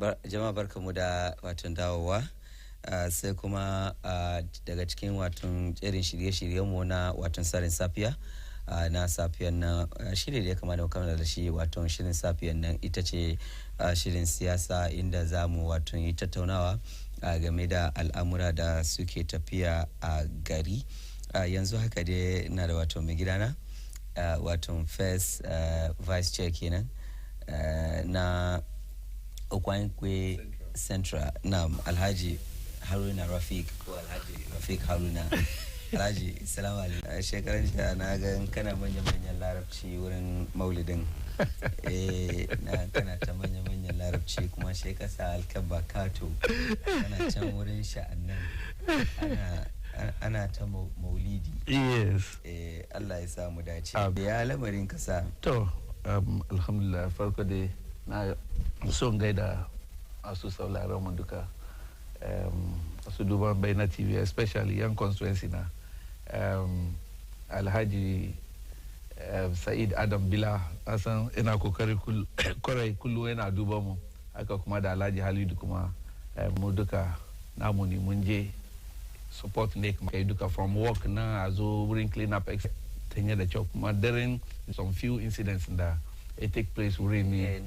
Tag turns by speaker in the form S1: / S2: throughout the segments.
S1: Jama'a barkamu da watan dawowa. Sai kuma daga cikin watan irin shirye-shiryenmu na watan Tsarin Safiya na safiyan nan shirye da ya kamata mu da shi watan shirin safiyan nan ita ce shirin siyasa inda za mu watan yi tattaunawa game da al'amura da suke tafiya a gari. Yanzu haka dai na da watan mai gidana watan first vice chair kenan na Okwankwe Central na Alhaji Haruna Rafiq ko Alhaji Rafiq Haruna. Alhaji, salamu alaikum. Shekaran jiya na ga kana manya-manyan larabci wurin maulidin. Na kana ta manya-manyan larabci kuma sai ka sa alkabba kato kana can wurin sha'annan ana ta maulidi.
S2: Yes.
S1: Allah ya sa mu dace. Ya lamarin kasa.
S2: To, alhamdulillah farko dai na son gaida masu sauraron mu duka masu duban Baina TV, especially yan constituency na Alhaji Sa'id Adam Bila, asan ina kokari kwarai kullu yana duba mu, haka kuma da Alhaji Halidu kuma mu duka namu ne mun je support ne kuma kai duka from work na a zo wurin clean up tanya da kyau kuma during some few incidents da it take place really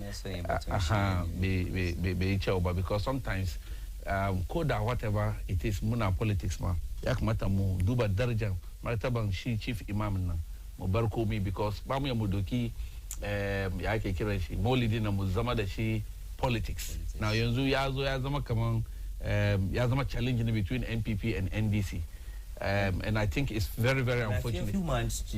S2: be choba because sometimes code whatever it is muna politics ma ya kamata mu duba darajar martaban shi chief imam nan mu bar komai because ba mu ya mu doki ya ake kiran shi maulidi na mu zama da shi politics now yanzu ya zo ya zama kaman ya zama challenge between NPP and NDC and I think it's very unfortunate.
S1: A few months to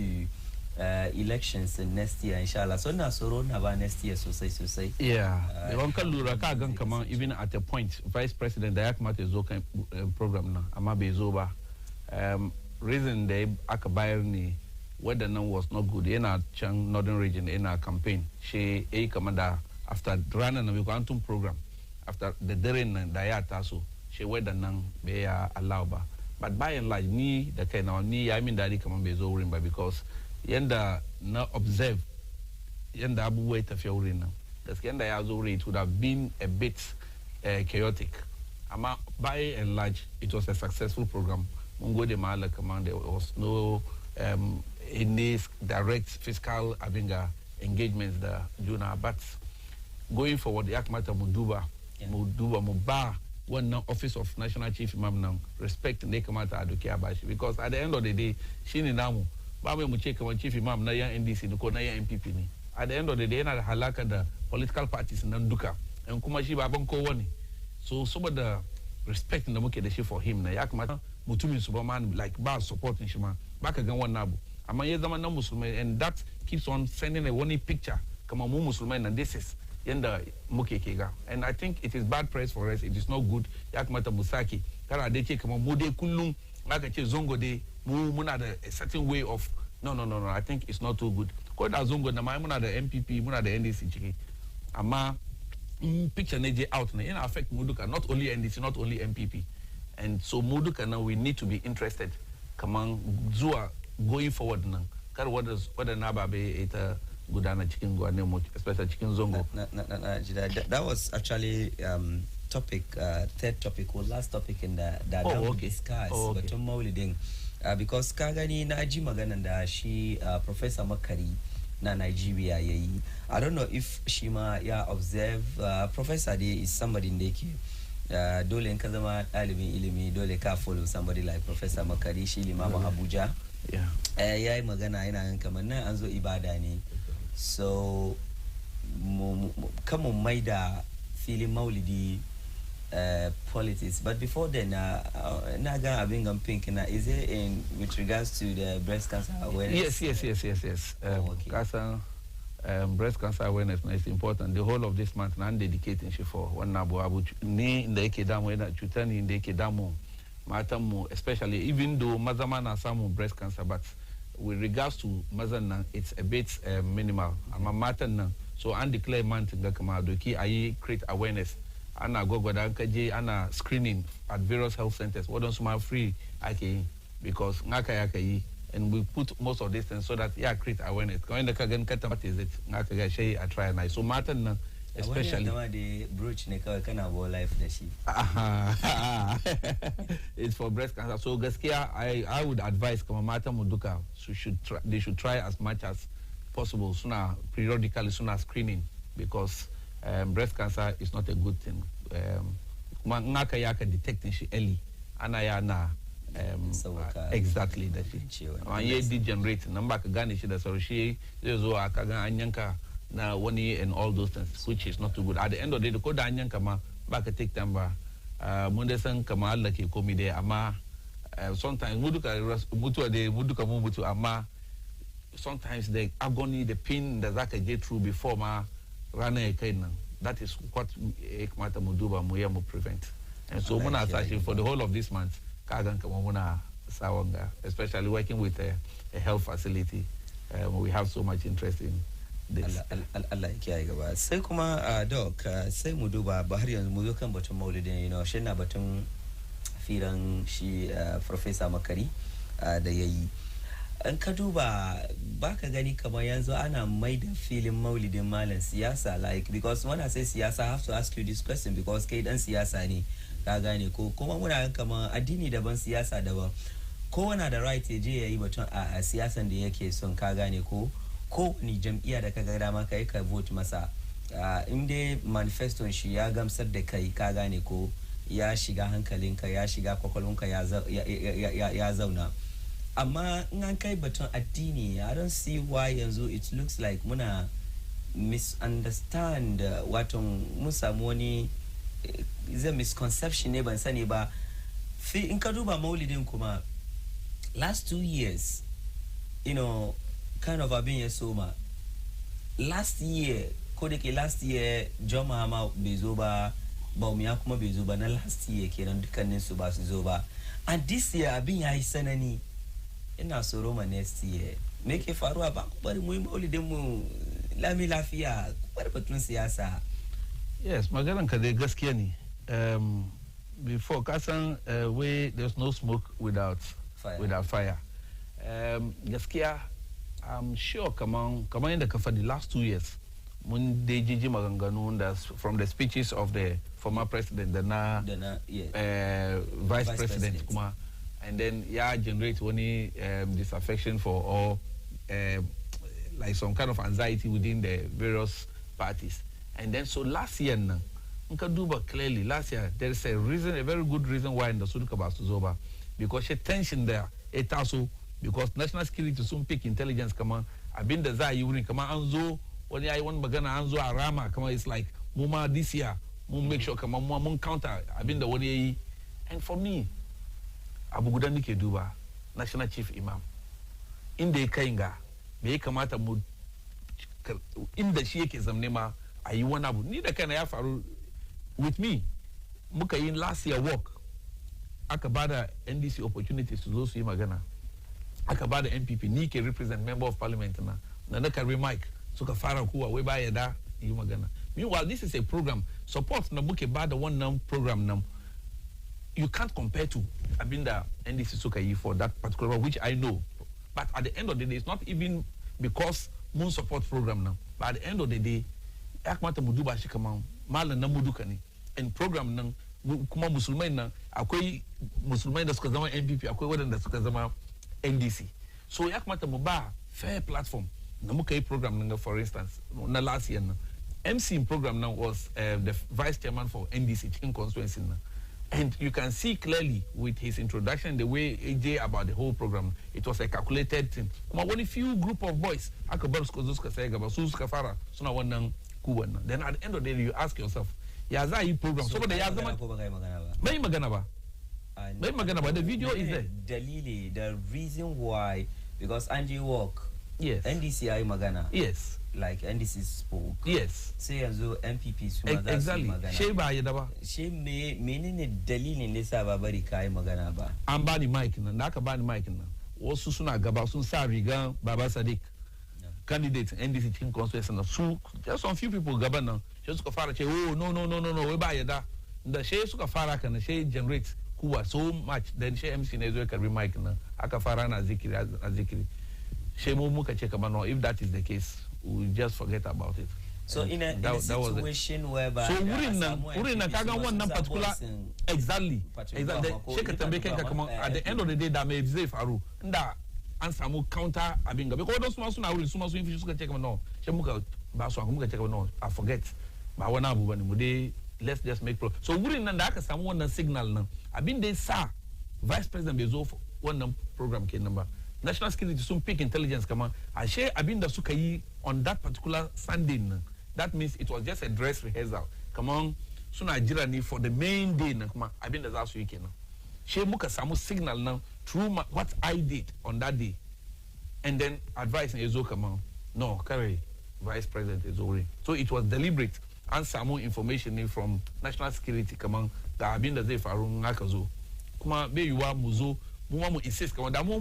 S1: elections next year inshallah, so na soro na ba next year sosai.
S2: Yeah, wan kan lura ka gan kaman even at a point vice president da ya kamata ya zo kan program na amma bai zo ba. Reason da aka bayar ne wadannan was not good, yana can northern region yana campaign she kamar da after ranar na bai antum program after the dare nan da ya taso she wadannan bai ya allow ba, but by and large ni da kai na ni ya min dadi kaman bai zo wurin ba because yanda na observe yanda abubuwa tafiya wurin nan gaskiya yanda ya zo wurin it would have been a bit chaotic amma by and large it was a successful program. Mun gode ma Allah kaman there was no any direct fiscal abinga engagements da juna, but going forward ya kamata mu duba mu ba wannan office of national chief imam nan respect ne kamata a doki a bashi because at the end of the day shine namu ba mai mu ce kamar chief imam na yan NDC ko na yan MPP ne. At the end of the day yana da halaka da political parties nan duka and kuma shi baban kowa ne, so saboda respect da muke da shi for him na ya kamata mutumin su ba man like ba supporting shi ma ba ka gan wannan abu amma ya zama nan musulmai and that keeps on sending a warning picture kamar mu musulmai nan this is yanda muke ke ga, and I think it is bad press for us, it is not good. Ya kamata mu sake kana dai ce kamar mu dai kullum aka ce zongo dai mu muna da a certain way of no I think it's not too good. Ko da zongo na mai muna da MPP muna da NDC ciki amma picture ne je out na yana affect mu duka, not only NDC not only MPP, and so mu duka now we need to be interested kaman zuwa going forward nan kar wadana ba bai ita gudana cikin gwane mu especially cikin zongo.
S1: That was actually topic third topic or last topic in the that we discussed batun maulidin because ka gani na ji maganan da shi Professor Makari na Nigeria yayi. I don't know if shi ma ya observe Professor dai is somebody da yake dole in ka zama ɗalibin ilimi dole ka follow somebody like Professor Makari, shi limamin Abuja. Yayi magana yana kamar nan an zo ibada ne, so kamun maida filin maulidi politics, but before then na ga abin gan pink na is it in with regards to the breast cancer awareness?
S2: Yes. Kasan breast cancer awareness is important. The whole of this month na dedicating shi for wannan abu ne inda yake damu yana cutar ne inda yake damu matan mu, especially even though maza ma na samu breast cancer, but with regards to mazan nan it's a bit minimal amma matan nan, so an declare month ga kama doki ayi create awareness ana gwagwada an kaje ana screening at various health centers wadansu ma free ake yi because ngaka ya kai and we put most of these things so that create awareness. Kamar da ka gan kata what is it ngaka ga shay a try na, so matan nan especially
S1: the brooch ne kawai kana bo life da shi.
S2: It's for breast cancer. So gaskiya I would advise kama mata mu duka they should try as much as possible sooner periodically sooner screening because breast cancer is not a good thing. Ngaka yaka detecting shi early ana ya na exactly that shi. Ye degenerate number ka gane shi da sauri shi zai zo aka ga an yanka na wani and all those things which is not too good. At the end of the day ko da an yanka ma ba ka take time ba mun da san kama Allah ke komi dai amma sometimes mutu amma sometimes the agony the pain da zaka je through before ma rana ya kai nan that is what kamata mu duba mu ya mu prevent and so muna sashi for the whole of this month ka gan kama muna sawanga especially working with a health facility we have so much interest in this.
S1: Allah ya kiyaye gaba sai kuma doc sai mu duba ba har yanzu mu zo kan batun maulidin shi na batun firan shi professor Makari da yayi an ka duba baka gani kamar yanzu ana maida filin maulidin malam siyasa like because when I say siyasa I have to ask you this question because kai dan siyasa ne ka gane ko kuma muna kamar addini daban siyasa daban kowane da right ya je yayi batun a siyasan da yake son ka gane ko ni jam'iyya da kaga dama kai ka vote masa in dai manifeston shi ya gamsar da kai ka gane ko ya shiga hankalinka ya shiga kwakwalwanka ya zauna amma in an kai batun addini I don't see why yanzu it looks like muna misunderstand wato mun samu wani is a misconception ne ban sani ba in ka duba maulidin kuma last 2 years kind of abin ya soma last year last year John Mahama bai zo ba Bawumia kuma bai zo ba na last year kenan dukkanin su ba su zo ba and this year abin yayi sanani ina so Roma next year me ke faruwa ba ku bari mu yi maulidin mu lami lafiya ku bari batun siyasa.
S2: Yes, maganan ka dai gaskiya ne before kasan there's no smoke without fire. Gaskiya I'm sure kaman yadda ka faɗi last 2 years mun dai jiji maganganu from the speeches of the former president da na vice president kuma and then generate wani disaffection for all like some kind of anxiety within the various parties and then so last year na nka duba clearly last year there is a very good reason why in the Suduka ba su zo ba because she tension there it also because national security sun pick intelligence kama abinda za yi wurin kama an zo wani yayi wani magana an zo a rama kama it's like mu ma this year mun make sure kama mun counter abinda wani yayi and for me abu guda nake duba national chief imam inda ya kai ga me ya kamata mu inda shi yake zamne ma a yi wani abu ni da kaina ya faru with me muka yi last year work aka bada NDC opportunities su zo su yi magana aka bada MPP ni ke represent member of parliament na karbi mic suka fara kuwa wai ba ya da yi magana meanwhile this is a program support na muke bada wannan program nan you can't compare to abinda NDC suka yi for that particular which I know but at the end of the day it's not even because mun support program now but at the end of the day ya kamata mu duba shi kaman malam nan mu duka ne and program nan kuma musulmai nan akwai musulmai da suka zama MPP akwai wadanda suka zama NDC so ya kamata mu ba fair platform na muka yi program nan for instance na last year nan MC in program now was the vice chairman for NDC cikin constituency nan and you can see clearly with his introduction the way AJ about the whole program it was a calculated thing kuma wani few group of boys aka bar su suka sai gaba su suka fara suna wannan kuwan nan then at the end of the day you ask yourself ya za yi program saboda ya zama bai magana ba the video is there
S1: dalili the reason why because Angie walk
S2: yes
S1: NDC ayi magana
S2: yes
S1: like NDC spoke
S2: yes
S1: sai yanzu MPP su ma za su magana
S2: she ba ya da ba
S1: she menene dalilin ne sa ba bari kai magana ba
S2: an ba ni mic nan da aka ba ni mic nan wasu suna gaba sun sa rigan Baba Sadiq candidate NDC cikin constituency na su just some few people gaban nan she suka fara ce oh no wai ba ya da she suka fara kana she generate kuwa so much then she MC ne zo karbi mic nan aka fara na zikiri she mu muka ce kamar no if that is the case we just forget about it
S1: So in a situation whereby
S2: so we're in a kaga one particular exactly shake tambeke come at the end of the day that may say faru nda answer mo counter abinga because those small na we small if you check no shemuka ba so amuka check no I forget ba wana abuba ni mude let's just make pro so we're in that samu one signal na abin dey sa vice president bezo one program ke number national security some pick intelligence come I share abin da suka yi on that particular Sunday na. That means it was just a dress rehearsal. Come on, so Nigeria need for the main day. Come on, I've been the last weekend. She muka samu signal now through what I did on that day, and then advice is come on. No, carry vice president is already. So it was deliberate and some information from national security. Come on, that I've been the day for Ngakazo. Come on, be you are muzo. Mu insist. Come on, that mu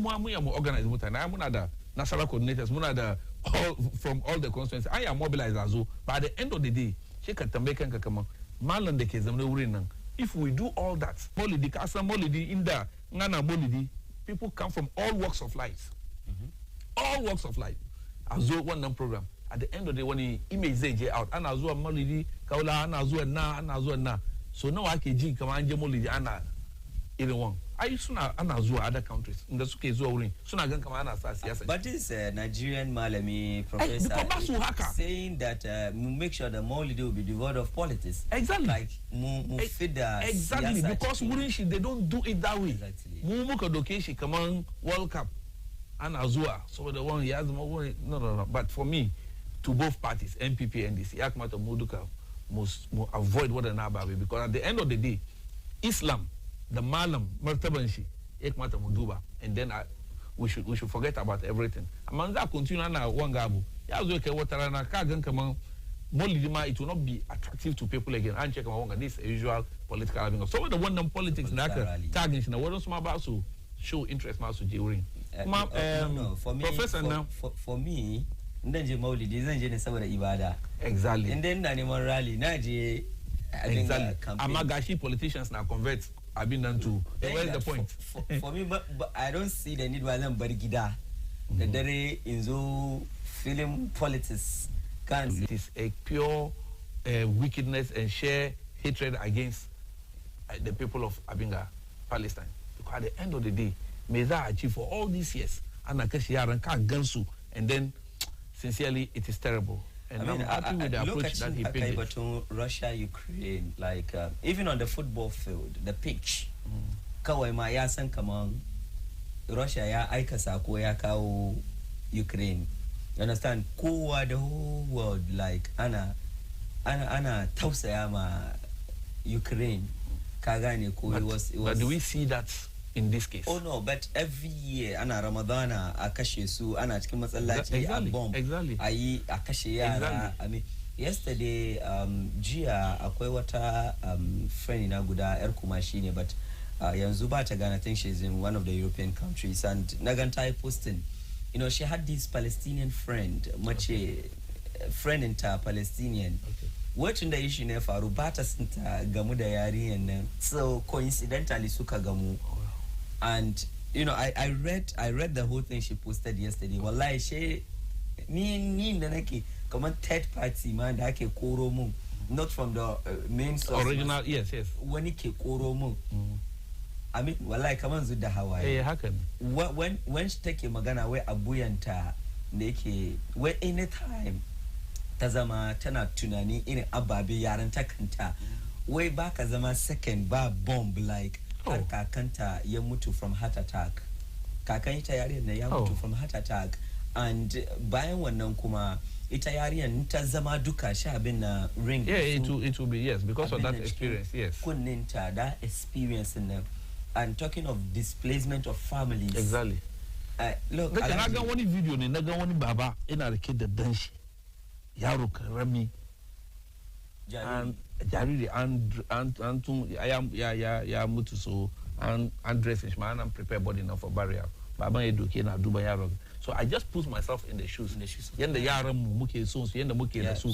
S2: organize muta. Na mu nada national coordinators. Mu nada. All from all the constituencies, I am mobilized as well. But at the end of the day, she can make and come Malan de Kezam. If we do all that, Molidi, Kasa Molidi, Inda, Nana Molidi, people come from all walks of life. All walks of life. As well, one program. At the end of the day, when he image ZJ out, and as well Molidi, Kaula, and as well na. So now I can G come and Molidi, Anna, anyone. I used to other countries. In the Suke Zorin, soon I can come and yes.
S1: But this Nigerian Malami professor saying that make sure the Maulidi will be devoid of politics.
S2: Exactly.
S1: Like
S2: exactly because they don't do it that way.
S1: Exactly.
S2: Mumu come on World Cup and Azua. So the one he has no. But for me, to both parties, MPP and DC, Yakmata Muduka must avoid what an ababi because at the end of the day, Islam. The Malam, Martabanshi, Ekmata Muduba, and then we should forget about everything. Amanda continue na wangabu. Yazuke waterana kagan kama molidima it will not be attractive to people again. And check my this usual political having. So the one politics naka tagging na what small about so show interest masu during.
S1: No, for me,
S2: Professor now
S1: for me, ndanje maulidi zanje ne saboda ibada.
S2: Exactly.
S1: And then animal rally naje
S2: exactly. Amagashi politicians now convert. I've been done too. Where's the point?
S1: For me, but I don't see the need for them barigida. The dere inzo film politics.
S2: It is a pure wickedness and sheer hatred against the people of Abinga, Palestine. Because at the end of the day, may that achieve for all these years, and then sincerely, it is terrible. And I mean, I'm happy with the approach that he picked.
S1: But Russia, Ukraine, like even on the football field, the pitch, kawai ma ya san kaman Russia ya aika sako ya kawo Ukraine. You understand? Kowa the whole world like ana tausaya ma Ukraine. Kagane ko it was.
S2: But do we see that in this case?
S1: Oh no, but every year ana Ramadana a kashe su ana cikin masallaci a bomb.
S2: Exactly.
S1: Ayi a kashe yara.
S2: Exactly.
S1: I mean yesterday jiya akwai wata friend na guda yar kumashi ne but yanzu ba ta gana. I think she's in one of the European countries and nagantai posting. You know, she had this Palestinian friend, friend into Palestinian. Okay. Wacin da ishi ne faru ba ta sinta gamu da yarinyar nan. So coincidentally suka gamu. And you know, I read the whole thing she posted yesterday. Wallahi she ni da nake kaman third party man da ake koro mun, not from the main source.
S2: Original, yes.
S1: Wani ke koro mun. I mean, wallahi kaman zu da hawaye.
S2: Hakan.
S1: When she take magana wai abuyanta da yake wai anytime ta zama tana tunani irin ababe yaran ta kanta wai baka zama second ba bomb like har kakanta ya mutu from heart attack. Kakan ita yariyar na ya mutu from heart attack and bayan wannan kuma ita yariyar ta zama duka sha abin na ring.
S2: Yeah, it will be, yes, because of that experience, yes.
S1: Kunninta that experience in them. And talking of displacement of families.
S2: Exactly.
S1: Look,
S2: na ga wani video ne na ga wani baba ina rike da danshi yaro karami jariri and tun ya mutu so and dressing shi ma an prepare body now for burial baban ya doke na duba yaro. So I just put myself in the shoes yanda yaran mu muke so su yanda muke da su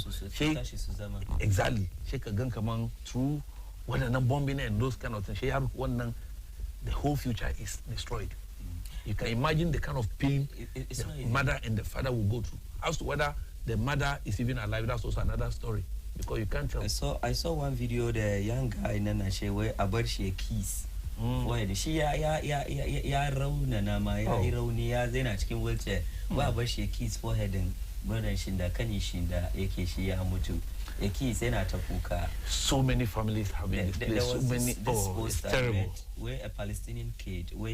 S2: exactly she ka gan kaman through wadannan bombing and those kind of things she yaro wannan the whole future is destroyed. You can imagine the kind of pain the mother and the father will go through as to whether the mother is even alive, that's also another story. Because you can't tell.
S1: I saw one video, the young guy in Nanache where about she keys. Where she ya rauna na ma ya rauni ya zai na cikin wheelchair. Where about she keys for heading brother shinda kani shinda yake shi ya mutu. Yake sai na ta kuka.
S2: So many families have been displaced. So many. It's terrible.
S1: Where a Palestinian kid, where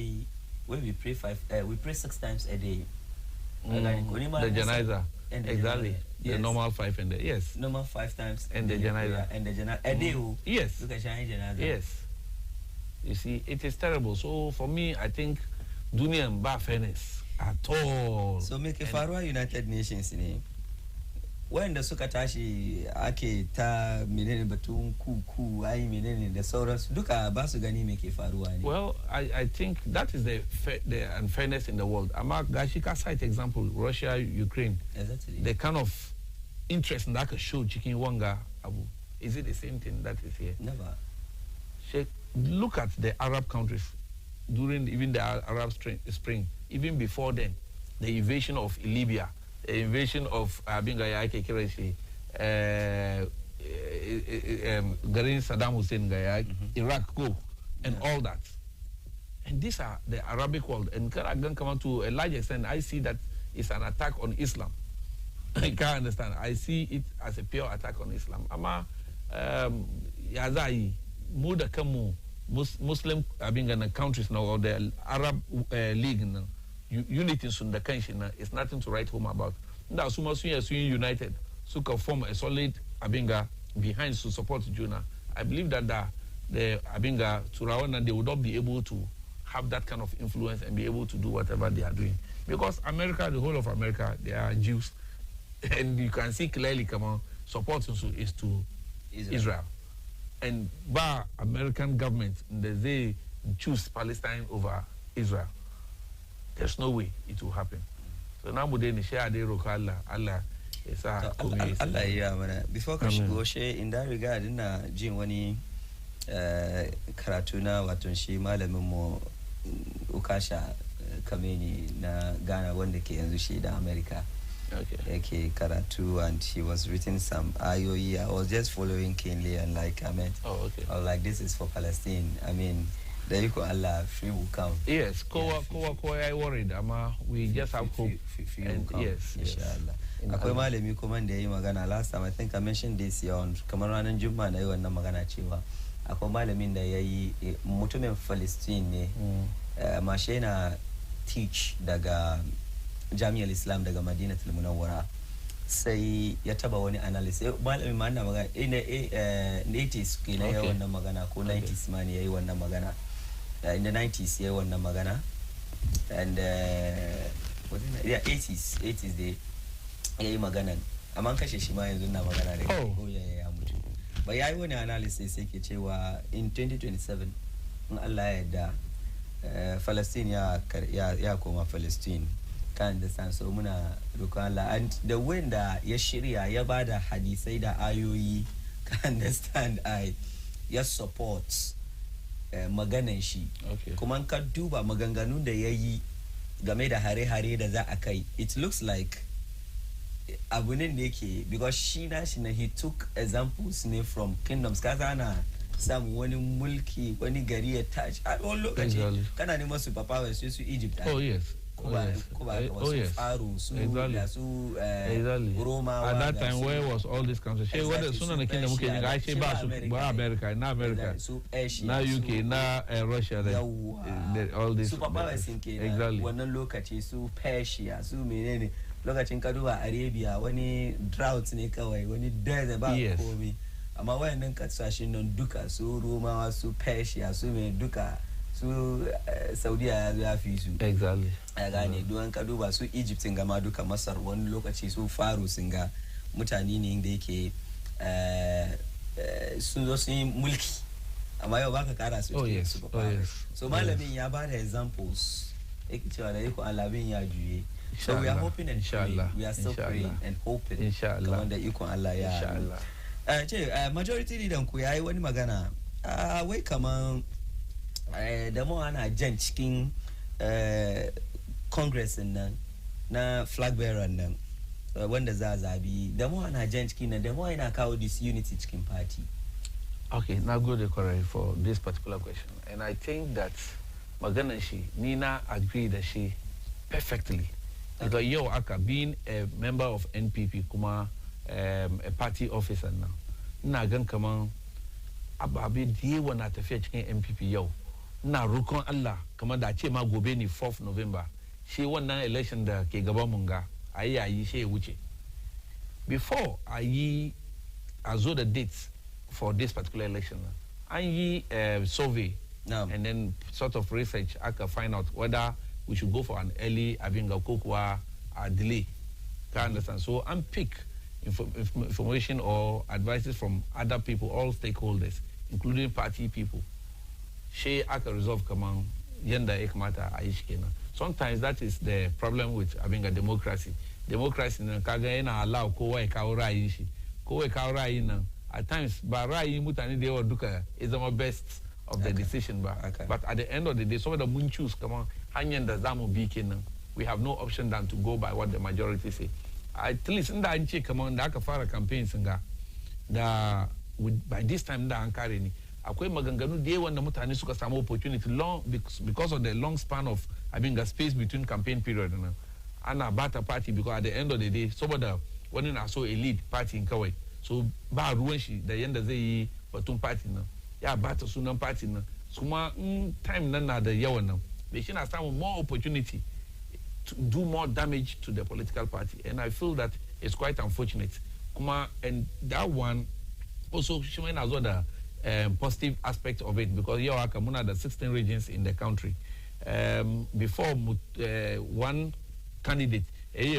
S1: we pray 6 times a day.
S2: The janaza. Exactly. Yes. The normal 5 and the yes.
S1: Normal 5 times.
S2: And the janaza.
S1: And the janaza. A day.
S2: Yes.
S1: Look at janaza.
S2: Yes. You see, it is terrible. So for me, I think dunia mba fairness at all.
S1: So make a Farwa United Nations name. When the Sukatashi ake ta menene batun ku ai menene da sauransu duka ba su gani me ke faruwa ne.
S2: Well, I think that is the unfairness in the world. Amma Gashika cite example Russia, Ukraine.
S1: Exactly.
S2: The kind of interest in that show chicken wanga abu. Is it the same thing that is here?
S1: Never.
S2: Look at the Arab countries during even the Arab Spring, even before then, the invasion of Libya, the invasion of Garin Saddam Hussein, Iraq, and all that. And these are the Arabic world. And come on to a large extent, I see that it's an attack on Islam. I can't understand. I see it as a pure attack on Islam. Ama Yazai, Muda Kamu, Muslim countries now, or the Arab League now, unity in the country is nothing to write home about. Now, so much united, so can form a solid Abinga behind to support Juna. I believe that the Abinga Turawana, they would not be able to have that kind of influence and be able to do whatever they are doing. Because America, the whole of America, they are Jews. And you can see clearly, come on, support is to Israel. And by American government, they choose Palestine over Israel. There's no way it will happen. So now we share the Allah is a
S1: Allah ya mana. Before ka shigo she in that regard ina jin wani karatu na wato shi malamin mu Ukasha Kameni na Ghana wanda ke yanzu shi da America. Okay, karatu, and he was written some IOE. I was just following keenly and like I mean, I was like, this is for Palestine. I mean, the equal Allah free will come.
S2: Yes, I worried. We just have hope.
S1: And yes, inshallah. Akwai malami kuma da yayi magana last time. I think I mentioned this year on kamar ranar Juma'a na yi wannan magana cewa akwai malamin da yayi mutumin Palestine ne. Mashe na teach daga Jami'ar Islam daga Madinatul Munawwara sai ya taba wani analysis malami ma ana magana in 80s kenan yayi wannan magana ko 90s ma ne yayi wannan magana in the 90s yayi wannan magana and 80s dai yayi magana amma kashe shi ma yanzu na magana da ko ya mutu ba yayi wani analysis yake cewa in 2027 in Allah ya yarda Palestine ya koma Palestine kan understand so muna roƙon Allah and the way da ya shirya ya bada hadisai da ayoyi kan understand ya support maganan shi kuma ka duba maganganun da yayi game da hare-hare da za a kai it looks like abu ne yake because shi na he took examples ne from kingdoms kaza na samu wani mulki wani gari ya tashi a wani lokaci kana neman su papawa su Egypt Kuba,
S2: yes.
S1: Faru, Roma.
S2: At that time, where was all this country? What sooner the kingdom I say America, now UK, now Russia, all this.
S1: Exactly. Wannan lokaci su Persia, su menene lokacin kaduwa Arabia, wani drought ne kawai, wani desert ba komai. Amma wayannan kasashen nan duka su Romawa, su Persia, su me duka su Saudiya ya fi su.
S2: Exactly.
S1: Ya gane duwan ka duba su Egypt sun gama duka Masar wani lokaci su Faru sun ga mutane ne da yake sun zo sun yi mulki amma yau baka kara su su so malamin ya ba da examples yake cewa da yiko alabin ya juye so we are hoping and praying we are still praying and hoping kamar da iko Allah ya ce majority leader ku yayi wani magana wai kaman da mu ana jan cikin congress nan na flag bearer nan wanda za a zabi da mu ana jan cikin nan da mu yana kawo this unity cikin party.
S2: Okay, now go to Corey for this particular question. And I think that maganan shi, Nina agreed that she perfectly. Because yo aka being a member of NPP kuma a party officer now. Na gan kaman ababe diye na tafiya cikin NPP yau. Na rukun Allah kamar da ce ma gobe ni 4th November. Shi wannan election da ke gaban mun ga ayi shi ya wuce. Before ayi azo the dates for this particular election, ayi survey and then sort of research I can find out whether we should go for an early abinga kokwa delay. Can understand? So unpick information or advices from other people, all stakeholders, including party people. She aka resolve kaman yanda ekmata aishkena. Sometimes that is the problem with abinga democracy. Democracy na kaga yana allow kowa ya kawo ra'ayin shi. Kowa ya kawo ra'ayin nan. At times ba ra'ayin mutane da yawa duka is the best of the decision ba. But at the end of the day, some of the mun choose kaman hanyar da zamu bi kenan. We have no option than to go by what the majority say. At least inda an ce kaman da aka fara campaigns nga da by this time da an kare ni akwai maganganu da yawan da mutane suka samu opportunity long because of the long span of a space between campaign period na ana bata party because at the end of the day saboda wani na so a lead party kawai so ba ruwan shi da yanda zai yi batun party na ya bata sunan party na kuma time nan na da yawan nan bai shi na samu more opportunity to do more damage to the political party, and I feel that it's quite unfortunate. Kuma, and that one also showing as well the positive aspect of it because here are the 16 regions in the country. Before one candidate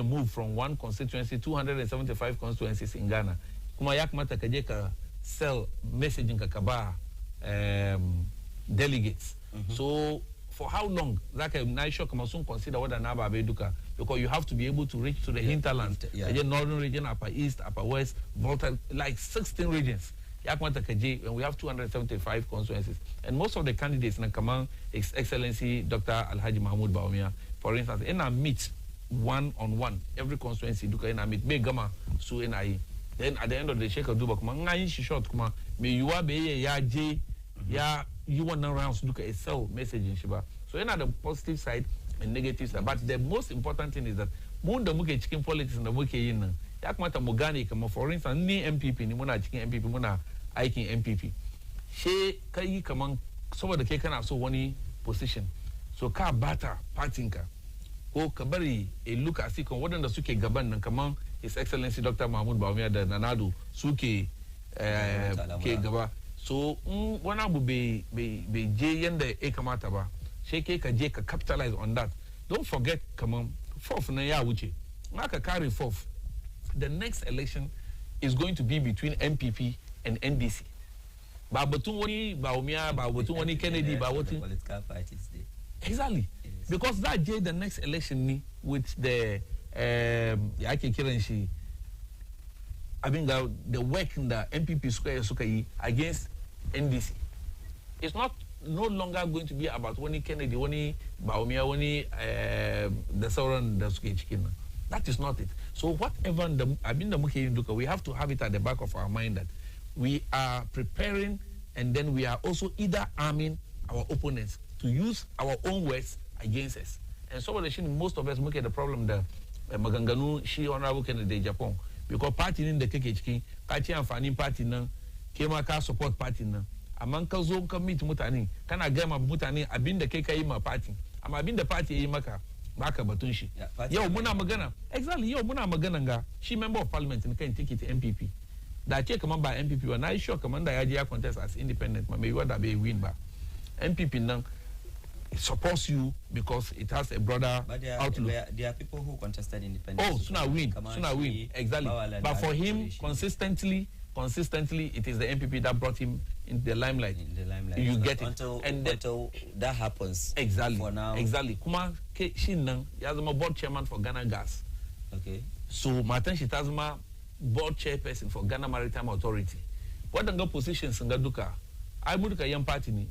S2: moved from one constituency 275 constituencies in Ghana. Kuma yakmata kajeka sell messaging kakaba delegates. So for how long? Like I'm sure Kamasun consider what an Ababeduka because you have to be able to reach to the hinterland, the northern region, upper east, upper west, Volta, like 16 regions. And we have 275 constituencies. And most of the candidates in Kaman, His Excellency Dr. Alhaji Mahmoud Baumia, for instance, in a meet one-on-one, every constituency, Duka in a meet, Begama, Su NIE. Then at the end of the Sheikh of Duba, Ngai short, Kuma, may you are ya J, ya. You want to rounds look at a cell message in Shiba. So, you know the positive side and negative side. But the most important thing is that when the muke chicken politics and the muke in yakmata mugani kama for instance ni MPP ni muna chicken MPP muna aikin MPP. She kai kaman saboda kai kana so wani position. So ka bata partinka ko ka bari a look at sikon wadanda suke gaban nan kaman His Excellency Dr. Mahmoud Baumia da Nanado suke ke gaba. So one abu be je yanda e kamata ba she ke ka je ka capitalize on that. Don't forget come on fourth na ya wuce maka carry fourth the next election is going to be between MPP and NDC ba batun wani Baumia ba batun wani Kennedy ba batun
S1: political parties dey
S2: exactly yes. Because that day the next election ni with the ake kiran shi I mean the work in the MPP square suka against NDC. It's no longer going to be about Wani Kennedy, Wani Baumia, Wani the Sauran the Chicken. That is not it. So whatever we have to have it at the back of our mind that we are preparing and then we are also either arming our opponents to use our own words against us. And so most of us look at the problem the Maganganu, she honorable Kennedy Japan. Because party in the KKK, party and fani party na kema ka support party na. Amman ka zo ka meet mutane, kana ga ma mutane abin da kai kai ma party. Amma abin da party yayi maka baka batun shi. Yau muna magana. Exactly, yau muna magana ga shi member of parliament ne kan ticket MPP. Da ce kaman ba MPP ba, na yi sure kaman da ya je ya contest as independent, ma mai wada bai win ba. MPP nan it supports you because it has a broader outlook.
S1: There are people who contested independence.
S2: Oh, Suna win. Exactly. But for him, consistently, it is the MPP that brought him in the limelight. You so get it.
S1: Until that happens.
S2: Exactly.
S1: For now.
S2: Exactly. Kuma ke Shinang, Yazama board chairman for Ghana Gas.
S1: Okay.
S2: So Martin Shitazma, board chairperson for Ghana Maritime Authority. What the positions in Gaduka? I would young party ni.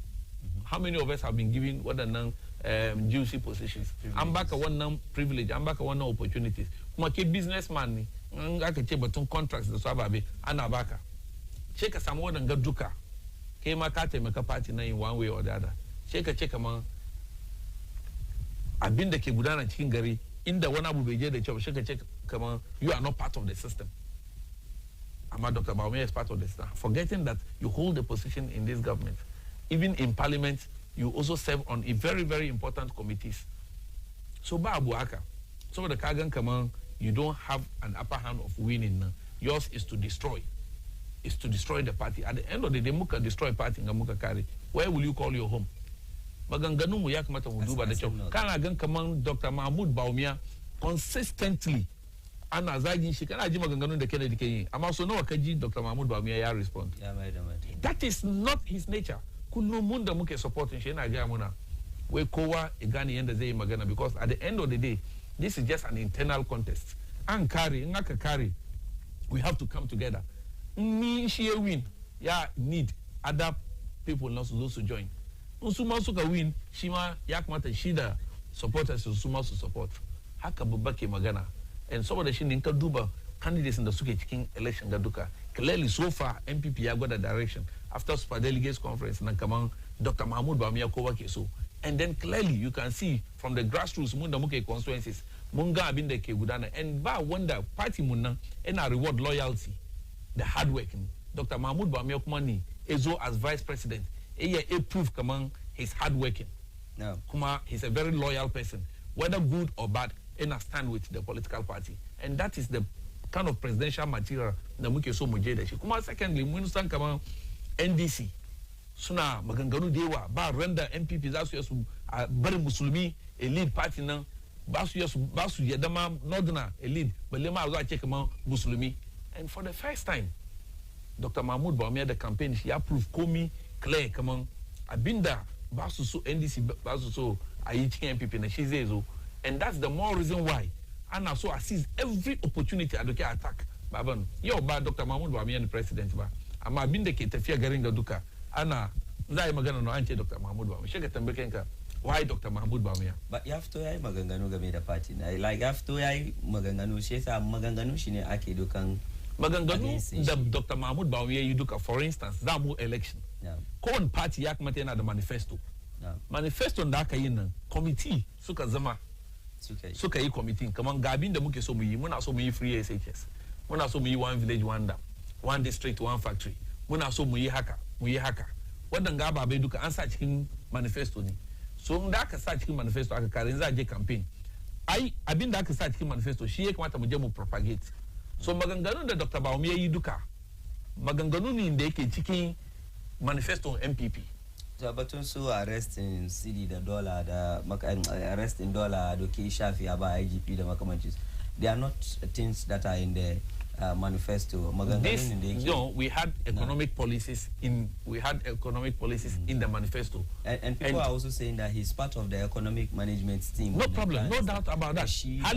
S2: How many of us have been given what the juicy positions. I'm back at one privilege, I'm back at one opportunities. Kuma ke businessman ni, aka ce batun contracts da su ababe, ana baka. Ce ka samu waɗanga duka, kai ma ka taimaka party na in one way or the other. Ce ka ce kaman abin da ke gudana cikin gari, inda wani abu bai je da kyau, ce ka ce kaman you are not part of the system. Ama Dr. Bawumia is part of the system. Forgetting that you hold a position in this government. Even in parliament, you also serve on a very, very important committees. So ba abu haka. So the Kagan Kaman, you don't have an upper hand of winning. Yours is to destroy. Is to destroy the party. At the end of the day, muka destroy party nga muka kari. Where will you call your home? Maganganu mu yak mata muduba da kyau. Kana gan kaman Dr. Mahmoud Bawumia consistently ana zagin shi kana ji maganganun da Kennedy ke yi. Amma so nawa ka ji Dr. Mahmoud Bawumia ya respond. That is not his nature. Kullum mun da muke supporting shi yana ga muna wai kowa ya gane yanda zai yi magana, because at the end of the day this is just an internal contest. An kare, in aka kare, we have to come together. Ni shi ya win, ya need other people not to join. Usuma suka win, shi ma ya kamata shi da supporters su ma su support. Haka babba ke magana. And saboda shi ne ka duba candidates da suke cikin election ga duka. Clearly so far MPP ya gwada direction after super delegates conference na kaman Dr. Mahmoud Bawumia kowa ke so. And then clearly you can see from the grassroots mun da muke constituencies mun ga abin da ke gudana, and ba wanda party mun nan ina reward loyalty, the hard work. Dr. Mahmoud Bawumia kuma ni ezo as vice president a proof kaman he's hard working.
S1: No.
S2: Kuma he's a very loyal person, whether good or bad, and I stand with the political party, and that is the kind of presidential material da muke so mu je da shi. Kuma secondly mun san kaman NDC suna maganganu da yawa, ba randa MPP za su yasu bari musulmi a lead party nan, ba su yadda ma northerner a lead, balle ma za a ce kaman musulmi. And for the first time Dr. Mahmoud Bawumia da campaign shi ya prove komi clear kaman abinda ba su so NDC ba su so a yi cikin MPP na shi zai zo. And that's the more reason why ana so I seize every opportunity a doke attack baban. Yau ba Dr. Mahmoud Bawumia ne president ba, amma abinda ke tafiya garin ga duka ana za a yi magana na an ce Dr. Mahmoud Bawumia. Shi ka tambaye kanka why Dr. Mahmoud Bawumia?
S1: But ya fito yayi maganganu game da party na, like ya fito yayi maganganu, shi yasa maganganu shine ake dukan
S2: maganganu da Dr. Mahmoud Bawumia yi duka. For instance, za mu election, kowane party ya kamata yana da manifesto. Manifesto da aka yi nan committee suka zama suka yi committee kaman gabin da muke so mu yi. Muna so mu yi free SHS, muna so mu yi one village one dam, one district one factory, muna so mu yi haka waɗanda ababai duka an sa cikin manifesto ne. So da aka sa cikin manifesto aka kare za a je campaign, ai abin da aka sa cikin manifesto shi ya kamata mu je mu propagate. So maganganun da Dr. Bawumia yi duka maganganu ne da yake cikin manifesto MPP.
S1: So batun su arresting cedi da dollar da arresting dollar da ke shafi a ba IGP da makamanci, they are not things that are in the manifesto.
S2: This, we had economic policies in the manifesto.
S1: And people are also saying that he's part of the economic management team.
S2: No problem, no doubt about that. Hal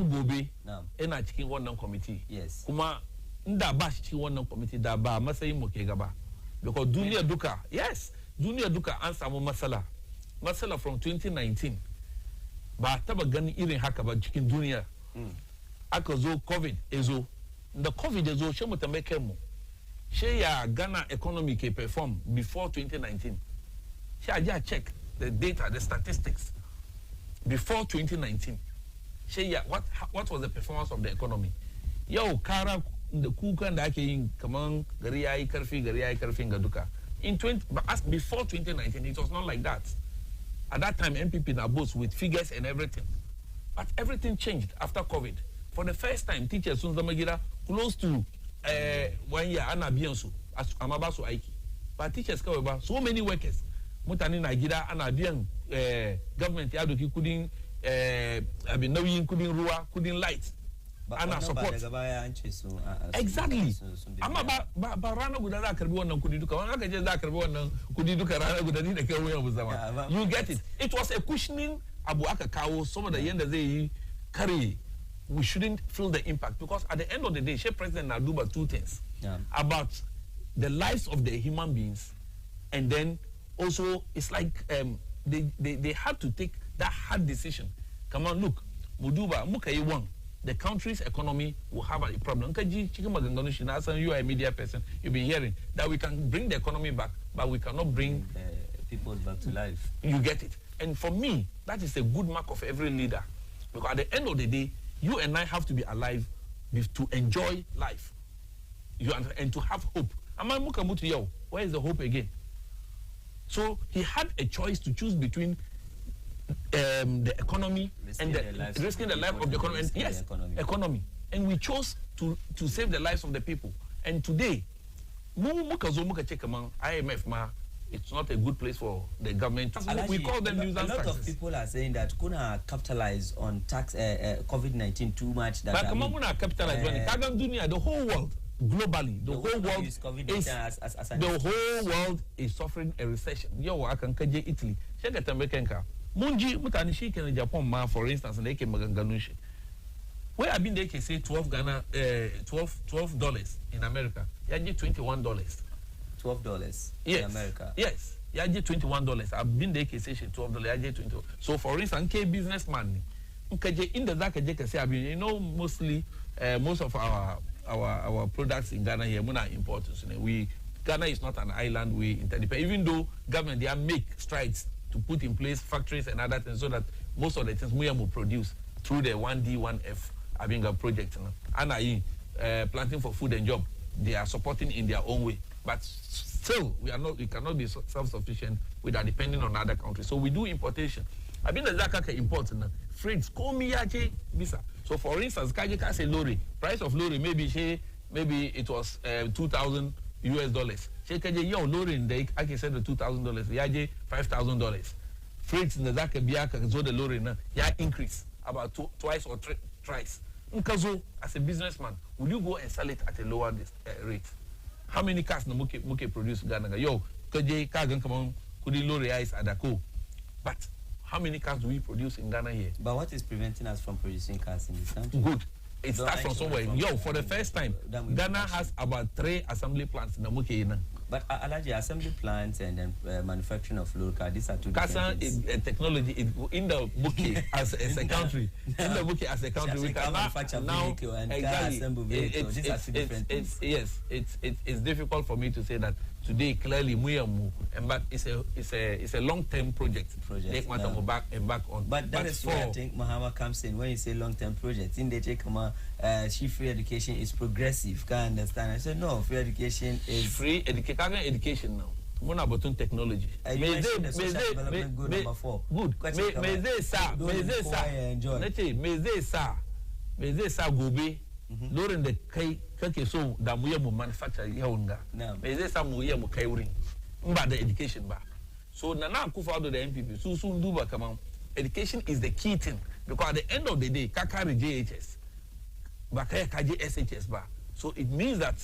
S2: gobe ina cikin wannan committee.
S1: Yes.
S2: Kuma nda ba shi cikin wannan committee da ba matsayin mu ke gaba. Because duniya duka an samu matsala from 2019. Ba taba ganin irin haka ba cikin duniya. Aka zo COVID ezo. The COVID ezo she mu tambaye kanmu. She ya Ghana economy ke perform before 2019. She aja check the data, the statistics before 2019. She ya what was the performance of the economy? Yau kara da kukan da ake yin kaman gari yayi karfin ga duka. But as before 2019 it was not like that. At that time MPP na boast with figures and everything. But everything changed after COVID. For the first time, teachers sun zama gida close to 1 year ana biyan su amma ba su aiki. But teachers kawai ba, so many workers. Mutane na gida ana biyan government ya doki kudin abin nauyin kudin ruwa, kudin light. Ana support. Exactly. Amma ba rana guda za a karbi wannan kudi duka. Wani aka ce za a karbi wannan kudi duka rana guda ni da kai wuyan bu zama. You get it. It was a cushioning abu aka kawo saboda yanda zai yi kare. We shouldn't feel the impact, because at the end of the day, President na duba two things about the lives of the human beings and then also it's like they had to take that hard decision. Come on, look, Muduba, Mukai one. The country's economy will have a problem. You are a media person. You've been hearing that we can bring the economy back, but we cannot bring
S1: people back to life.
S2: You get it. And for me, that is a good mark of every leader. Because at the end of the day, you and I have to be alive to enjoy life. And to have hope. Where is the hope again? So he had a choice to choose between the economy and risking the life of the economy. Yes, economy. And we chose to save the lives of the people. And today, IMF it's not a good place for the government. We call them nuisance taxes.
S1: A lot of people are saying that Kuna capitalize on tax COVID-19 too much. That
S2: but Kuna capitalize on the whole world. Globally, the whole world is the whole world is suffering a recession. Yo, I can kaje Italy. Check at America. Munji mutanishi can Japan ma, for instance, and they can maganganushi. Where I've been, they can say $12 in America. Yaji $21.
S1: $12
S2: yes.
S1: in America.
S2: Yes, yaji $21. I've been there, can say $12. Yaji $20. So for instance, K businessman, in the Zaka can say, you know, mostly most of our products in Ghana here, Muna importers. Ghana is not an island. We interdepend. Even though government they make strides to put in place factories and other things, so that most of the things we will produce through the 1D 1F Abinga project. And planting for food and job, they are supporting in their own way. But still, we cannot be self-sufficient without depending on other countries. So we do importation. I mean the Zakaka imports freights komiyaje visa. So for instance, Kajika say lorry, price of lorry maybe it was $2,000 US. She kaje yo lorry in the I can say the $2,000, yaje $5,000. Freights in the Zaka biaka so the lorry na ya increase about twice or thrice. Nkazo as a businessman, will you go and sell it at a lower rate? How many cars na muke produce Ghana? Yo, kaje kagan kamon kudi lorry is adako. But how many cars do we produce in Ghana here?
S1: But what is preventing us from producing cars in this country?
S2: Good. It starts from somewhere. Yo, for the first time, Ghana has about 3 assembly plants in the Muke.
S1: But Alaji, assembly plants and then manufacturing of local cars, these are two different things.
S2: Is technology in the Muke as a country. In the Muke as a country, we can
S1: manufacture vehicle and car assemble vehicle. These are two different things.
S2: Yes, it's difficult for me to say that today clearly but it's a long-term project. Back on.
S1: But that is where I think Mahama comes in when you say long-term project. In the Chekama, free education is progressive. Can understand? I said no, free education is
S2: free education now. Muna botun technology.
S1: May
S2: they sa gobe during the kake so da mu yamu manufacture yawunga. May they sa mu yamu kai wurin. Mba the education ba. So Nana Akufo-Addo the MPP so soon do ba come education is the key thing because at the end of the day kakari JHS ba kaya kaje SHS ba. So it means that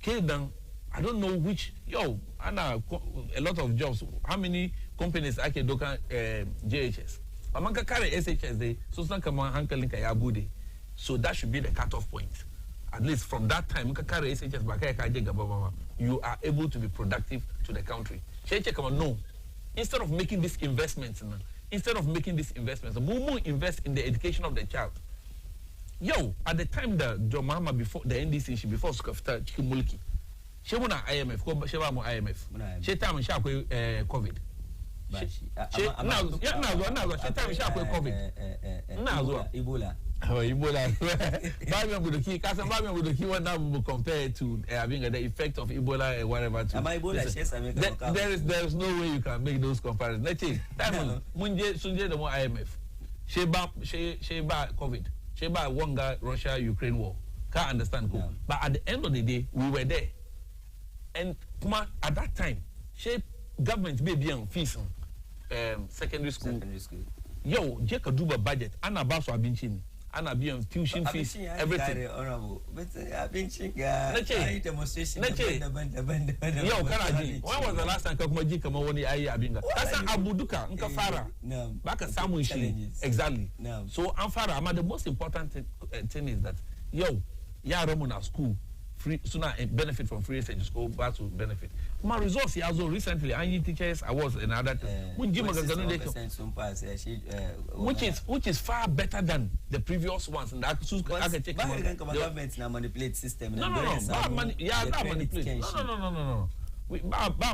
S2: Kedan I don't know which a lot of jobs. How many companies I can do JHS? Amanka carry SHS they so some come handling kayabude. So that should be the cutoff point. At least from that time, you are able to be productive to the country. No. Instead of making these investments, Mumu invest in the education of the child. At the time the Jomama before the NDC, before Skafta Chikimulki, she won IMF, she won IMF. She time she COVID.
S1: Ebola.
S2: Ebola. Compared to the effect of Ebola and whatever. There is no way you can make those comparisons. Let's say, Munje Sunje the more IMF. She ba COVID. She ba Wonga Russia Ukraine war. Can't understand. Yeah. But at the end of the day, we were there. And at that time, she government may be on fees secondary school. Yo, Jeka Duba budget, Anna Basso Abinchin, Anna be on tuition fees, everything.
S1: Honorable, but Abinchin, demonstration.
S2: Yo, Karaji, when was the last time Kakumaji Kamawani Aya Abinga? That's Abuduka, Nkafara, back at Samuishi. Exactly. So, Amfara, the most important thing is that, Ramona school. free sooner benefit from free research school back to benefit. My results here also recently I teachers awards and other which is far better than the previous ones and that I can check
S1: government now manipulate system.
S2: No. Manipulate. No. We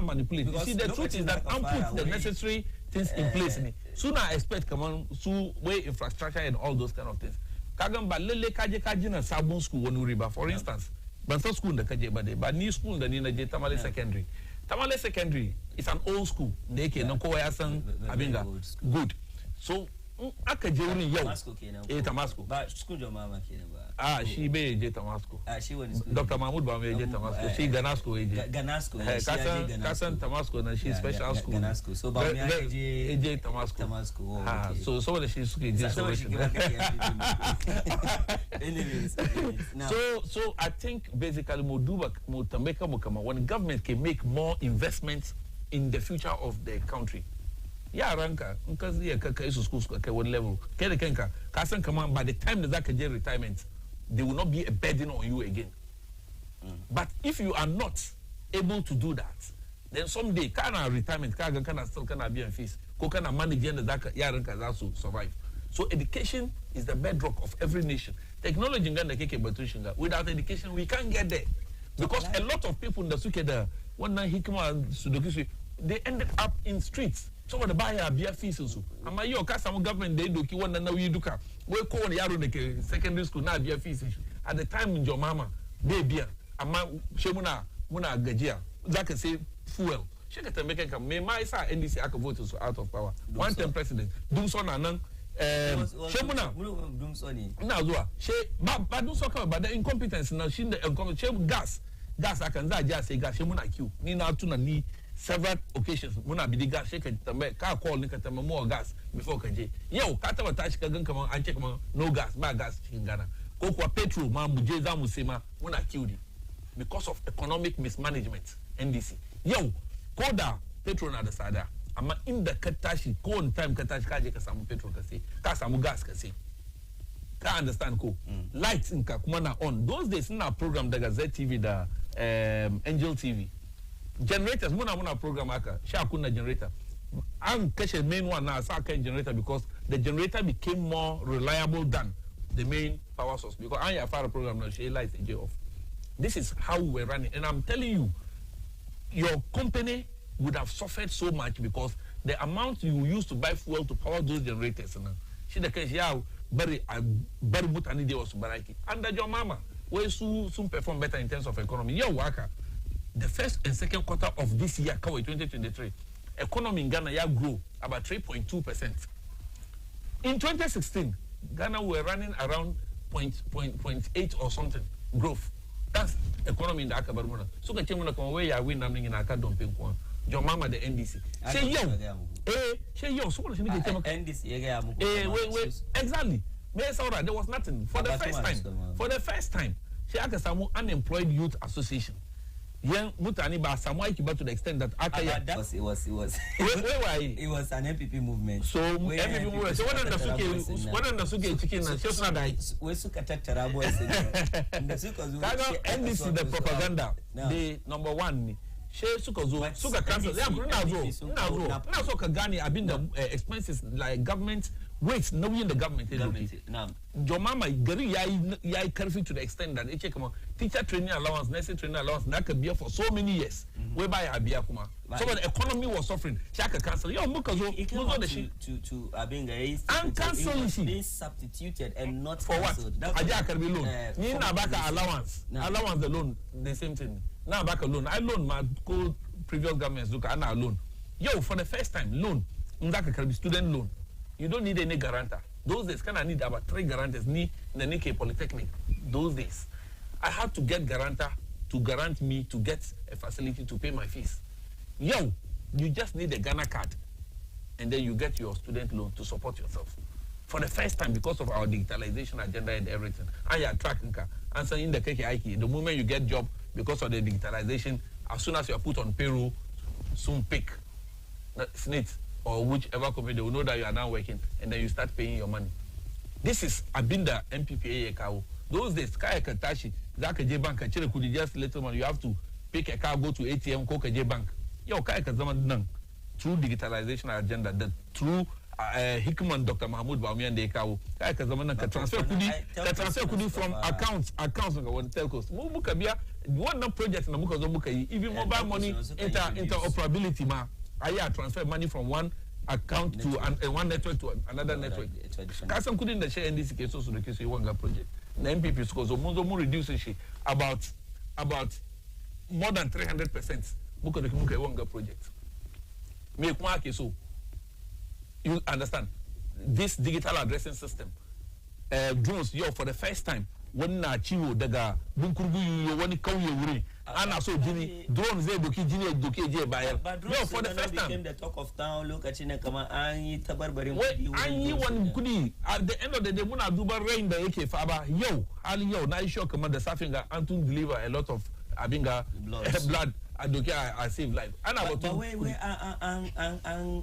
S2: manipulate. You see, the truth is that I'm put the necessary things in place. Sooner I expect come on so way infrastructure and all those kind of things. Kagamba lele kaje na sabon school wonu riba for instance. But some school in the kaje but new school the ni na je Tamale Secondary. Tamale Secondary is an old school. They can no ko yasan abinga good. So akaje woni yau Tamasco.
S1: But school your mama kenan ba.
S2: She be je Tamasco.
S1: She was
S2: Dr. Mahmoud ba me je Tamasco. She Ganasco Kasan Tamasco na she special school.
S1: Ganasco. So ba me
S2: je Tamasco. So so she suke je so.
S1: Anyways.
S2: So I think basically when government can make more investments in the future of the country. Yeah, ranka, because yeah, schools one level. Kasan come on, by the time that get retirement, they will not be a burden on you again. But if you are not able to do that, then someday retirement still be in fees. Manage that also survive. So education is the bedrock of every nation. Technology without education we can't get there. Because a lot of people in the Sukeda, one night they ended up in streets. So the buyer beer fees also. Ama yo some government they do ki one na we do ka. We call the yaro secondary school na beer fees. At the time in your mama, they beer. Ama shemuna muna gajia. That say fuel. She can make come. Me my sa NDC aka vote so out of power. One term president. Dum so na nan shemuna
S1: dum so ni.
S2: Na zo. She ba dum so ka but the incompetence na she the gas akan za ja say gas shemuna queue. Ni na tu na ni several occasions muna bi gas she ka tambaye ka call ni ka tambaye more gas before ka je yau ka taba tashi ka gan kaman an ce kaman no gas ba gas cikin Ghana ko kuwa petrol ma mu je za mu sai ma muna kiudi because of economic mismanagement NDC yau ko da petrol na da tsada amma inda ka tashi ko on time ka tashi ka je ka samu petrol ka sai ka samu gas ka sai ka understand ko lights in ka kuma na on those days na program daga ZTV da Angel TV generators muna program aka sha kunna generator an kashe main one na sa kan generator because the generator became more reliable than the main power source because an ya fara program na she lights age off. This is how we're running and I'm telling you your company would have suffered so much because the amount you used to buy fuel to power those generators na she the case ya bari mutani dey was baraki and your mama we soon perform better in terms of economy your worker. The first and second quarter of this year, 2023, economy in Ghana grew about 3.2%. In 2016, Ghana were running around 0.8 or something growth. That's economy in the Akabaruna. So can you come away? I win in Akadomping one. Your mama the NDC. Say yo, so what is NDC? Exactly. There was nothing for the first time. For the first time, she had a unemployed youth association. Young Mutani ba Samuel Kiba to the extent that
S1: it was it was an MPP movement.
S2: So MPP movement. So what on the suke chicken and just not die.
S1: We suka tattara boys.
S2: NDC the propaganda. The number one. She suka cancel. Yeah, now so Kagani have been the expenses like government rates knowing the government. Your mama gari yai careful to the extent that it come teacher training allowance, nursing training allowance that could be for so many years. Whereby Abia kuma. So when the economy was suffering, she had to cancel. Yo, Mukazo
S1: to Abinga
S2: and cancel
S1: being substituted and not
S2: for
S1: cancelled.
S2: What? Aja can be loan. Ni na baka allowance. Allowance the loan, the same thing. Now back a loan. I loan my previous governments look at loan. Yo, for the first time, loan. Ndaka can be student loan. You don't need any guarantor. Those days, can I need about 3 guarantors in the Nikkei Polytechnic? Those days, I had to get guarantor to grant me to get a facility to pay my fees. Yo, you just need a Ghana card, and then you get your student loan to support yourself. For the first time, because of our digitalization agenda and everything, I am tracking answering the KKIK. The moment you get job, because of the digitalization, as soon as you are put on payroll, soon pick SNIT or whichever company, they will know that you are now working, and then you start paying your money. This is Abinda MPPA Ekao. those days kaya ka tashi zaka je bank ka cire kudi just little man you have to pick a car go to ATM ko ka je bank yau kaya ka zama nan through digitalization agenda that through Hickman Dr. Mahmoud Bawumia da ya kawo kai ka zama nan ka transfer kudi from accounts ga wani telcos mu muka biya wannan project na muka zo muka yi even mobile money interoperability ma aya transfer money from one account network. To one network to another network ka san kudin da shi NDC ke so su rike su yi wanga project na MPP suka zo mun zo mun reduce shi about more than 300% muka yi wanga project me kuma ake so you understand this digital addressing system drones for the first time wani na ciwo daga bunkurgu wani kauye wuri ana so jini drone zai doki jini doki je bayar for the first time
S1: became the talk of town lokacin ne kamar an yi tabarbarin kudi
S2: an yi wani kudi at the end of the day muna duban rain da yake fa ba halin yau na yi shock kamar da safin ga an tun deliver a lot of abinga blood adoki I save life ana
S1: but wai an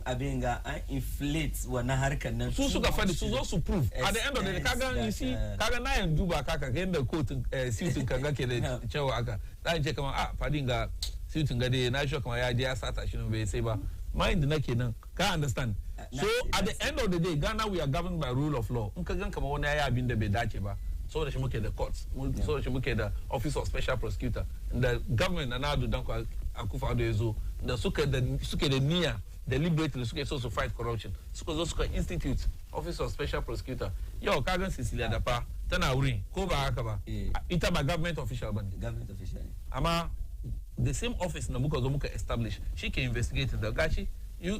S1: abinga an inflate wannan harkar nan
S2: su suka fadi su zo su prove at the end of the day kaga you see kaga na yan duba kaka ga yanda court suit kaga ke da cewa aka dan ce kamar fadin ga suit ga dai na shi kamar ya je ya sata shi bai sai ba mind na kenan ka understand so at the end of the day Ghana we are governed by rule of law in ka gan kamar wani yayi abin da bai dace ba so da shi muke da courts so da shi muke da office of special prosecutor the government na Ado Dankwa Akufo-Addo yazo da suke da niyya deliberately suke so to fight corruption suka institute office of special prosecutor yau kagan Cecilia Dapa tana wurin ko ba haka ba ita ba government official bane amma the same office na muka zo muka establish she can investigate the gashi you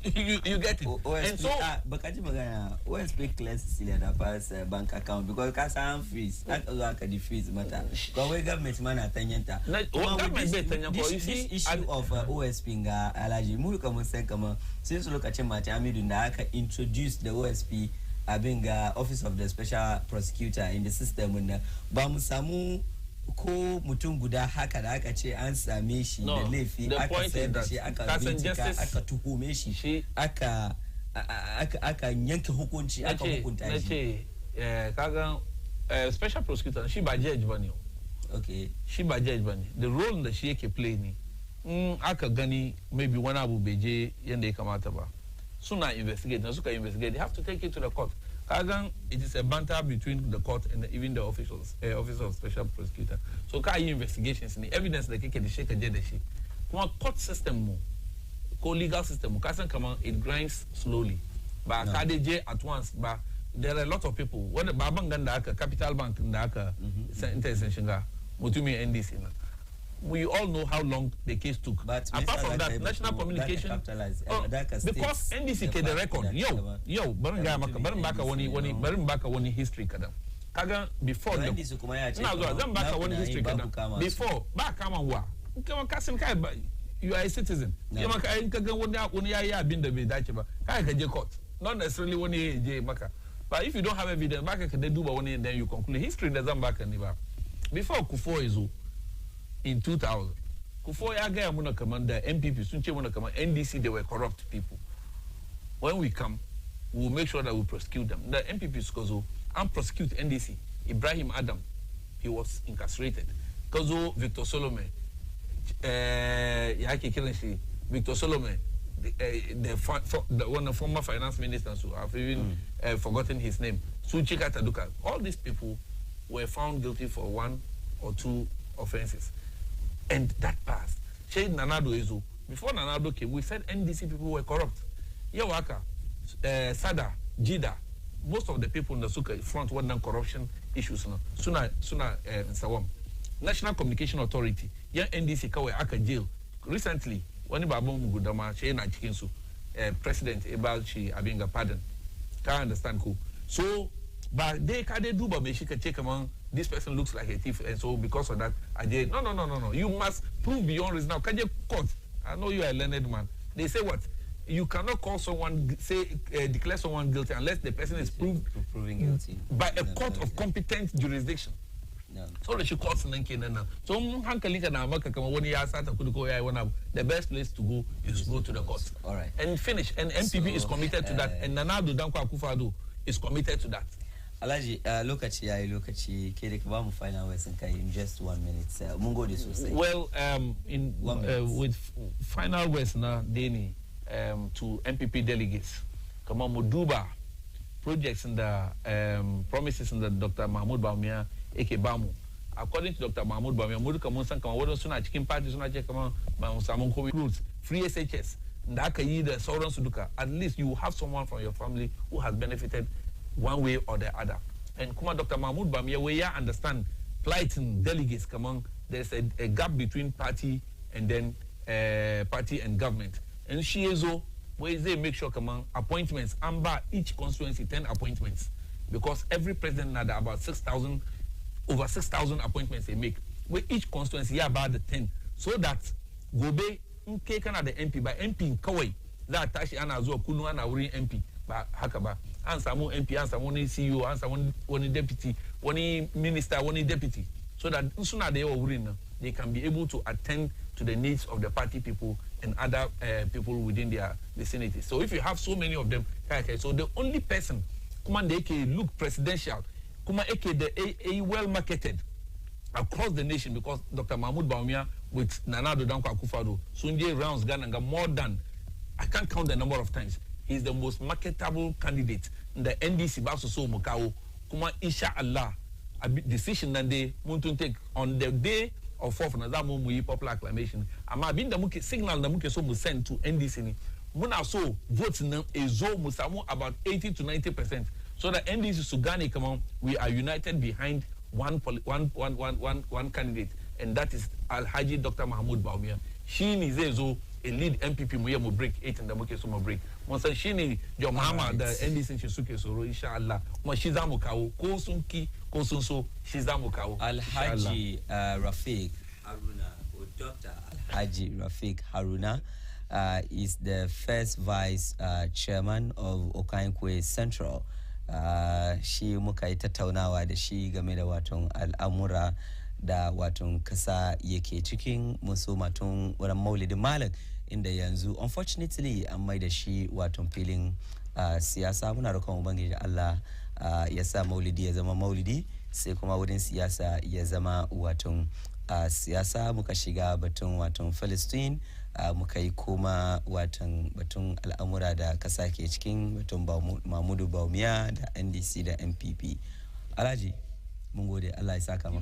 S2: get it and so
S1: bakaji magana OSP clear Cecilia Dapa's bank account because ka san fees aka di fees mata ko we government man atanyanta
S2: government be tanya ko
S1: this issue of OSP nga alaji mu kamar sai kamar since lokacin mata Amidu da aka introduce the OSP abinga office of the special prosecutor in the system na ba mu samu ko mutum guda haka da aka ce an same shi da laifi aka sayar da shi aka bincika aka tuhume shi aka yanke hukunci aka hukunta shi
S2: kaga special prosecutor shi ba judge bane
S1: okay
S2: shi ba judge bane the role da shi yake play ne aka gani maybe wani abu bai je yanda ya kamata ba suna investigate na suka investigate they have to take it to the court kagan it is a banter between the court and even the officials office of special prosecutor so ka yi investigations ni evidence da kake da shi ka je da shi kuma court system mu ko legal system mu kasan kaman it grinds slowly ba ka de je at once ba there are a lot of people wanda baban ganda aka capital bank da aka intervention ga mutumin NDC na we all know how long the case took. But apart from that, national communication, because NDC ke the record. Yo, barin baka wani history kadam. Kaga before the zan baka wani history kadam. Before ba kama wa. Kama kasin kai you are a citizen. Kama kai kaga wani yayi abin da bai dace ba. Kai ka je court. Not necessarily wani je maka. But if you don't have evidence, baka ka duba wani then you conclude history da zan baka ni ba. Before Kufo izo in 2000 Kufo ya gaya muna kaman da MPP sun ce muna kaman NDC they were corrupt people. When we come, we will make sure that we prosecute them. The MPP suka zo and prosecute NDC. Ibrahim Adam, he was incarcerated. Kazo Victor Solomon, ya ke kiran shi Victor Solomon, the former finance minister, so I've even forgotten his name. Suchika Taduka. All these people were found guilty for 1 or 2 offenses. And that passed. Shade Nanado Ezo. Before Nanado came, we said NDC people were corrupt. Yawaka, Sada, Jida, most of the people in the Suka front one corruption issues. Suna Sawam. National Communication Authority, NDC kawe aka jail. Recently, wani babon gudama she na chicken su President Ebalchi abinga pardon. Can't understand ko. So but they do but she can check among this person looks like a thief and so because of that I did no. You must prove beyond reason. Now can you court? I know you are a learned man. They say what? You cannot call someone declare someone guilty unless the person is
S1: proving guilty
S2: by a court of competent jurisdiction. So the courts na so hankalika na maka kama wani ya sata kudi ko yayi wani the best place to go is to go to the court.
S1: All right.
S2: And finish. And MPP is committed to that and Nana Ado Dankwa Akufo-Addo is committed to that.
S1: Alhaji lokaci yayi lokaci ke da ka ba mu final words kai in just 1 minute mun gode sosai.
S2: Well, with final words na Deni to MPP delegates, kama mu duba projects in the promises in the Dr. Mahmoud Bawumia ake bamu. According to Dr. Mahmoud Bawumia, mu duka mun san kama wadanda suna cikin party suna ce kama ba mu samu komai free SHS da aka yi da sauransu duka. At least you have someone from your family who has benefited one way or the other. And kuma Dr. Mahmoud Bawumia, we understand plighting delegates, come on, there's a gap between party and then party and government. And she is where they make sure, come on, appointments, amber each constituency 10 appointments. Because every president had about 6,000, over 6,000 appointments they make. Where each constituency about the 10. So that Gobe, nke kana the MP, by MP in Kawai, that tashi ana zuwa kunu ana wurin MP. Ba haka ba an samu MP an samu wani CEO an samu wani deputy wani minister wani deputy so that suna da yawa wurin nan they can be able to attend to the needs of the party people and other people within their vicinity. So if you have so many of them, okay, so the only person kuma da yake look presidential kuma yake a well marketed across the nation, because Dr. Mahmoud Bawumia with Nana Addo Dankwa Akufo-Addo Sunje rounds Ghana more than, I can't count the number of times. He's the most marketable candidate in the NDC Basoso Mukau. Kuma insha Allah, a decision that they want to take on the day of 4th Nazamu Muyi popular acclamation. Ama bin da muke signal da muke so mu send to NDC ni. Muna so votes na ezo musamu about 80 to 90%. So the NDC Sugani, come on, we are united behind one candidate, and that is Alhaji Dr. Mahmoud Bawumia. She needs a lead MPP mu break 8 and the muke so mu break. Monsa shini jo mama the NDC Chisuke Soro inshallah. Mo shizamu kawo ko sunki ko sunso shizamu kawo.
S1: Alhaji Rafiq Haruna, or Dr. Alhaji Rafiq Haruna is the first vice chairman of Okankwe Central. Shi muka yi tattaunawa da shi game da waton al'amura da waton kasa yake cikin musu matun wurin maulidin malam inda yanzu unfortunately an mai da shi waton filin siyasa. Muna roƙon ubangiji Allah ya sa maulidi ya zama maulidi, sai kuma wurin siyasa ya zama waton siyasa. Muka shiga batun waton Palestine, muka yi kuma watan batun al'amura da kasa ke cikin batun Mahmudu Bawumia da NDC da MPP. Alhaji mun gode, Allah ya saka maka.